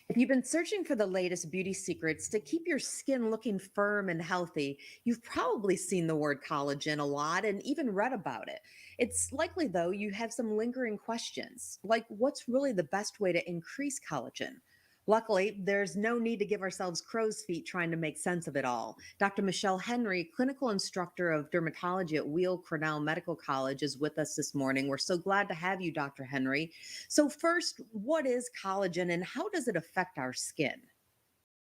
If you've been searching for the latest beauty secrets to keep your skin looking firm and healthy, you've probably seen the word collagen a lot and even read about it. It's likely, though, you have some lingering questions, like what's really the best way to increase collagen? Luckily, there's no need to give ourselves crow's feet trying to make sense of it all. Dr. Michelle Henry, clinical instructor of dermatology at Weill Cornell Medical College, is with us this morning. We're so glad to have you, Dr. Henry. So, first, what is collagen and how does it affect our skin?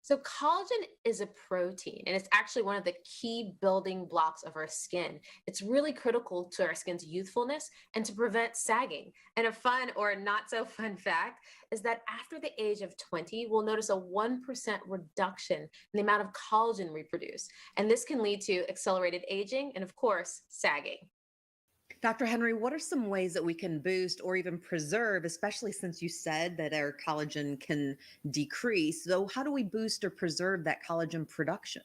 So, collagen is a protein and it's actually one of the key building blocks of our skin. It's really critical to our skin's youthfulness and to prevent sagging. And a fun or not so fun fact is that after the age of 20, we'll notice a 1% reduction in the amount of collagen we produce. And this can lead to accelerated aging and, of course, sagging. Dr. Henry, what are some ways that we can boost or even preserve, especially since you said that our collagen can decrease? So, how do we boost or preserve that collagen production?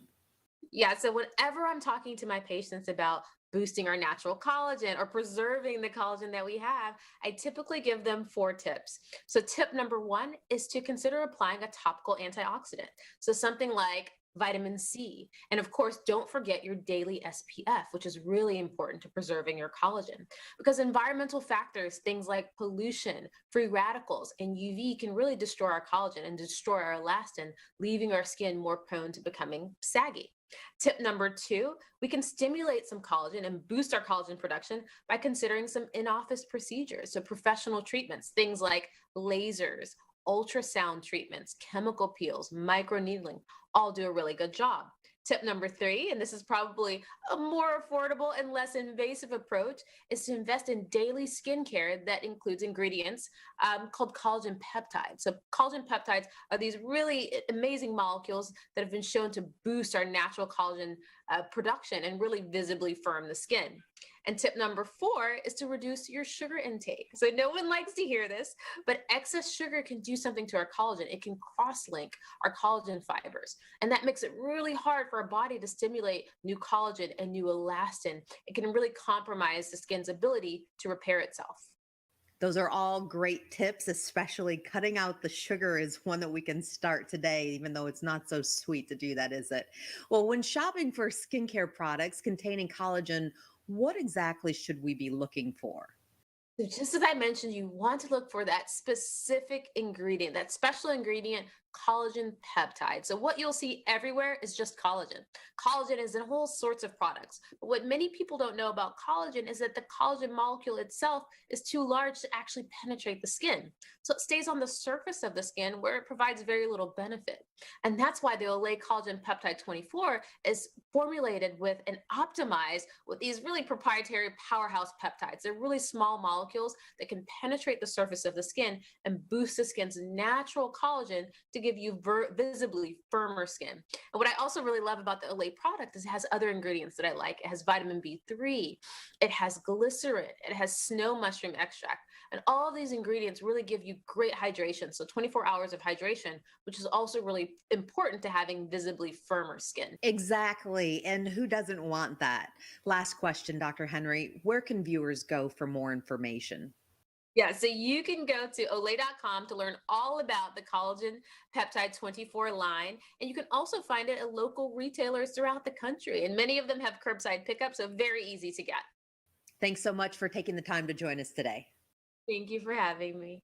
Yeah, so whenever I'm talking to my patients about boosting our natural collagen or preserving the collagen that we have, I typically give them four tips. So, tip number one is to consider applying a topical antioxidant. So, something like vitamin C. And of course, don't forget your daily SPF, which is really important to preserving your collagen because environmental factors, things like pollution, free radicals, and UV can really destroy our collagen and destroy our elastin, leaving our skin more prone to becoming saggy. Tip number two, we can stimulate some collagen and boost our collagen production by considering some in office procedures. So, professional treatments, things like lasers, ultrasound treatments, chemical peels, microneedling, all do a really good job. Tip number three, and this is probably a more affordable and less invasive approach, is to invest in daily skincare that includes ingredients called collagen peptides. So, collagen peptides are these really amazing molecules that have been shown to boost our natural collagen production and really visibly firm the skin. And tip number four is to reduce your sugar intake. So, no one likes to hear this, but excess sugar can do something to our collagen. It can cross link our collagen fibers. And that makes it really hard for our body to stimulate new collagen and new elastin. It can really compromise the skin's ability to repair itself. Those are all great tips, especially cutting out the sugar is one that we can start today, even though it's not so sweet to do that, is it? Well, when shopping for skincare products containing collagen, what exactly should we be looking for? So just as I mentioned, you want to look for that specific ingredient, that special ingredient, collagen peptide. So what you'll see everywhere is just collagen. Collagen is in all sorts of products. But what many people don't know about collagen is that the collagen molecule itself is too large to actually penetrate the skin. So it stays on the surface of the skin where it provides very little benefit. And that's why the Olay Collagen Peptide 24 is formulated with and optimized with these really proprietary powerhouse peptides. They're really small molecules that can penetrate the surface of the skin and boost the skin's natural collagen to give you visibly firmer skin. And what I also really love about the Olay product is it has other ingredients that I like. It has vitamin B3, it has glycerin, it has snow mushroom extract. And all these ingredients really give you great hydration. So 24 hours of hydration, which is also really important to having visibly firmer skin. Exactly. And who doesn't want that? Last question, Dr. Henry. Where can viewers go for more information? Yeah, so you can go to Olay.com to learn all about the Collagen Peptide 24 line. And you can also find it at local retailers throughout the country. And many of them have curbside pickup, so very easy to get. Thanks so much for taking the time to join us today. Thank you for having me.